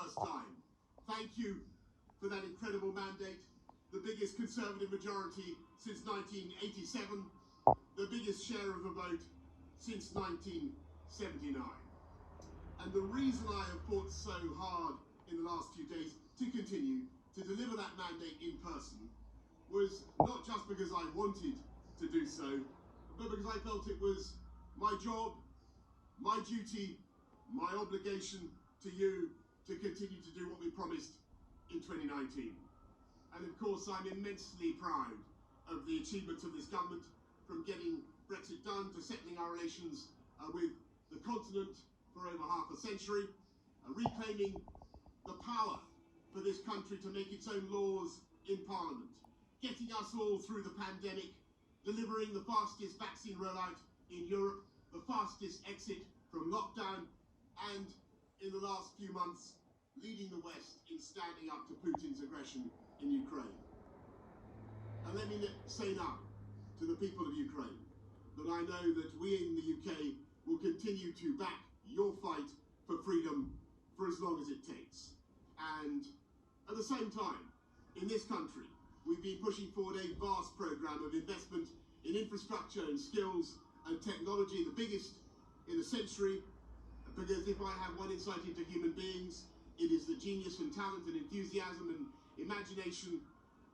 first time. Thank you for that incredible mandate, the biggest Conservative majority since 1987, the biggest share of the vote since 1979. And the reason I have fought so hard in the last few days to continue to deliver that mandate in person was not just because I wanted to do so, but because I felt it was my job, my duty, my obligation to you to continue to do what we promised in 2019. And of course, I'm immensely proud of the achievements of this government, from getting Brexit done to settling our relations with the continent for over half a century, reclaiming the power for this country to make its own laws in Parliament, getting us all through the pandemic, delivering the fastest vaccine rollout in Europe, the fastest exit from lockdown, and in the last few months, leading the West in standing up to Putin's aggression in Ukraine. And let me say now to the people of Ukraine that I know that we in the UK will continue to back your fight for freedom for as long as it takes. And at the same time, in this country, we've been pushing forward a vast programme of investment in infrastructure and skills and technology, the biggest in a century, because if I have one insight into human beings, it is the genius and talent and enthusiasm and imagination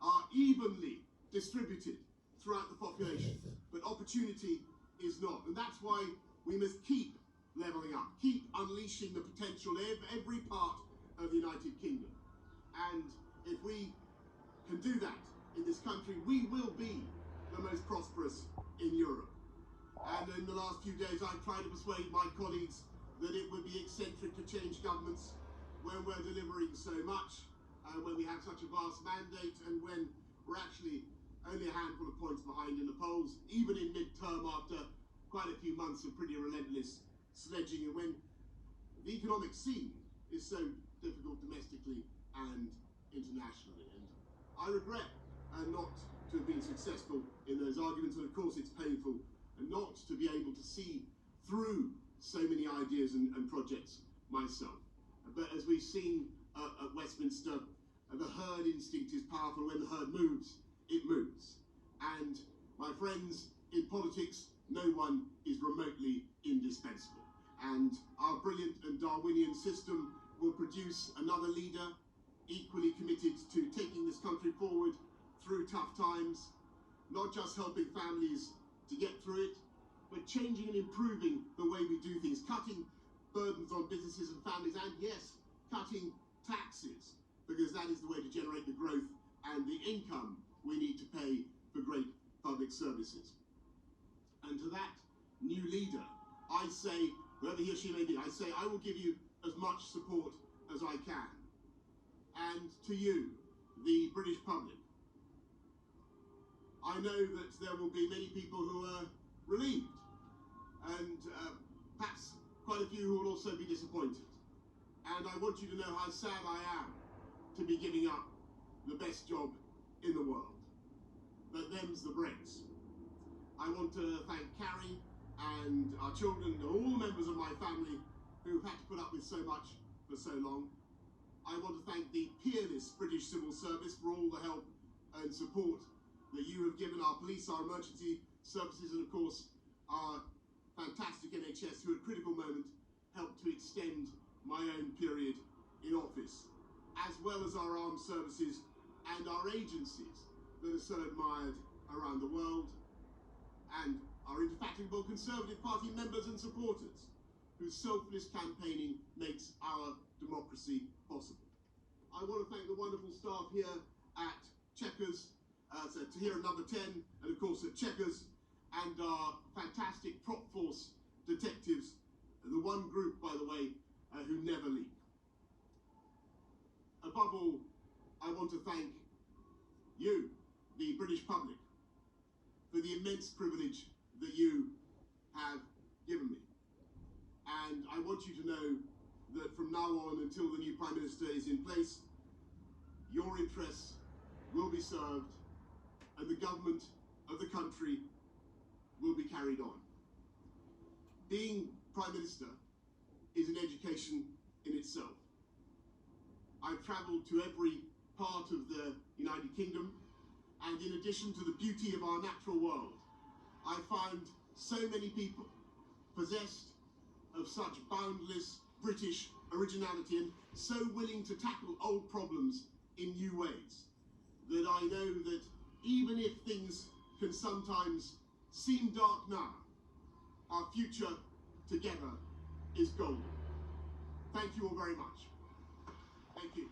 are evenly distributed throughout the population, but opportunity is not. And that's why we must keep levelling up, keep unleashing the potential in every part of the United Kingdom. And if we can do that in this country, we will be the most prosperous in Europe. And in the last few days, I've tried to persuade my colleagues that it would be eccentric to change governments when we're delivering so much, when we have such a vast mandate, and when we're actually only a handful of points behind in the polls, even in mid-term after quite a few months of pretty relentless sledging, and when the economic scene is so difficult domestically and internationally. And I regret not to have been successful in those arguments, and of course it's painful not to be able to see through so many ideas and projects myself. But as we've seen at Westminster, the herd instinct is powerful. When the herd moves, it moves. And my friends, in politics, no one is remotely indispensable. And our brilliant and Darwinian system will produce another leader equally committed to taking this country forward through tough times, not just helping families to get through it, but changing and improving the way we do things, cutting burdens on businesses and families, and yes, cutting taxes, because that is the way to generate the growth and the income we need to pay for great public services. And to that new leader, I say, whoever he or she may be, I say I will give you as much support as I can. And to you, the British public, I know that there will be many people who are relieved, and perhaps quite a few who will also be disappointed. And I want you to know how sad I am to be giving up the best job in the world. But them's the breaks. I want to thank Carrie and our children and all the members of my family who've had to put up with so much for so long. I want to thank the peerless British Civil Service for all the help and support that you have given our police, our emergency services, and of course our fantastic NHS, who at a critical moment helped to extend my own period in office, as well as our armed services and our agencies that are so admired around the world, and our indefatigable Conservative Party members and supporters, whose selfless campaigning makes our democracy possible. I want to thank the wonderful staff here at Chequers, so to here at Number 10, and of course at Chequers, and our fantastic prop force detectives, the one group, by the way, who never leave. Above all, I want to thank you, the British public, for the immense privilege that you have given me. And I want you to know that from now on, until the new Prime Minister is in place, your interests will be served and the government of the country will be carried on. Being Prime Minister is an education in itself. I've travelled to every part of the United Kingdom, and in addition to the beauty of our natural world, I found so many people possessed of such boundless British originality and so willing to tackle old problems in new ways, that I know that even if things can sometimes seem dark now, our future together is golden. Thank you all very much. Thank you.